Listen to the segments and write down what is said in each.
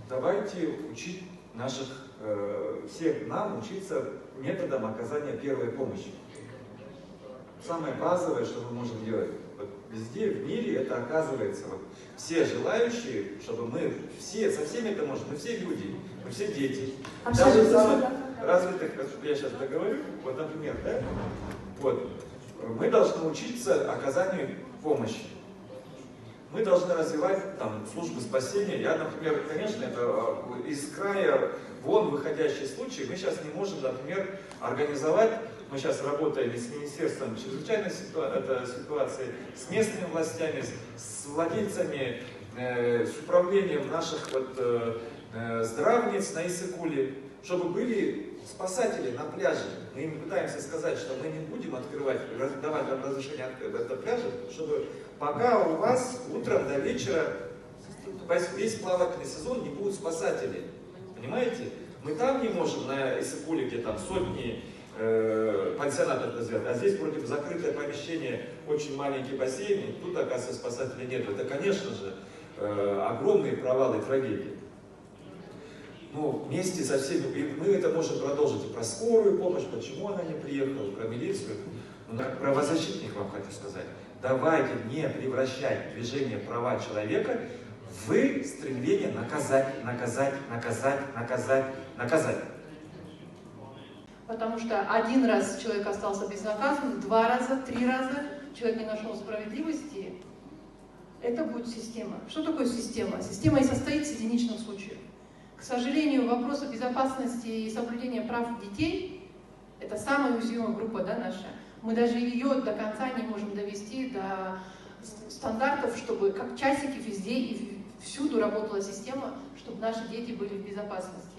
давайте учить всех нам учиться методом оказания первой помощи. Самое базовое, что мы можем делать. Вот везде в мире это оказывается. Вот все желающие, чтобы мы все, со всеми это можем, мы все люди, мы все дети. Даже в самых развитых, я сейчас договорю, вот, например, да, вот, мы должны учиться оказанию помощи. Мы должны развивать там службу спасения. Я, например, конечно, это из края вон выходящий случай. Мы сейчас не можем, например, организовать. Мы сейчас работаем с Министерством чрезвычайной ситуации, с местными властями, с владельцами, с управлением наших здравниц на Иссык-Куле, чтобы были спасатели на пляже. Мы им пытаемся сказать, что мы не будем открывать, давать вам разрешение открыть на пляже, чтобы пока у вас утром до вечера весь плавательный сезон не будут спасателей. Понимаете? Мы там не можем, на Иссык-Куле, где там сотни пансионатов развивать, а здесь против закрытое помещение, очень маленький бассейн, и тут, оказывается, спасателей нет. Это, конечно же, огромные провалы и трагедии. Ну, вместе со всеми, мы это можем продолжить и про скорую помощь, почему она не приехала, про милицию. Но как правозащитник вам хочу сказать, давайте не превращать движение права человека в стремление наказать, наказать, наказать, наказать, наказать. Потому что один раз человек остался безнаказанным, 2 раза, 3 раза человек не нашел справедливости. Это будет система. Что такое система? Система и состоит из единичных случаев. К сожалению, вопросы безопасности и соблюдения прав детей – это самая уязвимая группа, да, наша. Мы даже ее до конца не можем довести до стандартов, чтобы как часики везде и всюду работала система, чтобы наши дети были в безопасности.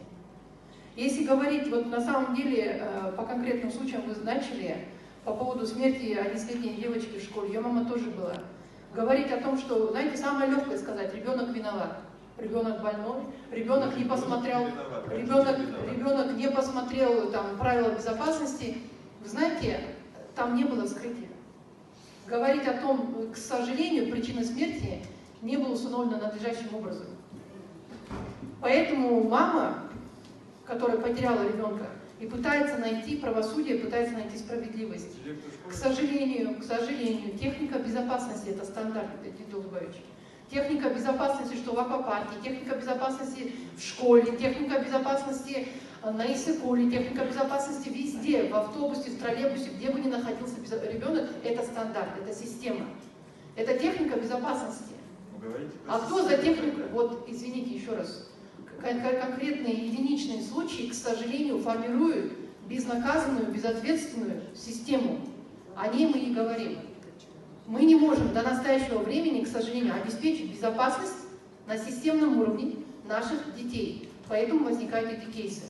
Если говорить, вот на самом деле, по конкретным случаям вы начали, по поводу смерти 11-летней девочки в школе, ее мама тоже была. Говорить о том, что, знаете, самое легкое сказать, ребенок виноват. Ребенок больной, ребенок не посмотрел, ребенок не посмотрел там, правила безопасности. Вы знаете, там не было вскрытия. Говорить о том, к сожалению, причина смерти не была установлена надлежащим образом. Поэтому мама, которая потеряла ребенка, и пытается найти правосудие, пытается найти справедливость. К сожалению, техника безопасности – это стандарт, Леонид Долгоевич. Техника безопасности, что в аквапарке, техника безопасности в школе, техника безопасности на Иссык-Куле, техника безопасности везде, в автобусе, в троллейбусе, где бы ни находился ребенок, это стандарт, это система. Это техника безопасности. А кто за технику? Вот, извините еще раз. Конкретные единичные случаи, к сожалению, формируют безнаказанную, безответственную систему. О ней мы и говорим. Мы не можем до настоящего времени, к сожалению, обеспечить безопасность на системном уровне наших детей. Поэтому возникают эти кейсы.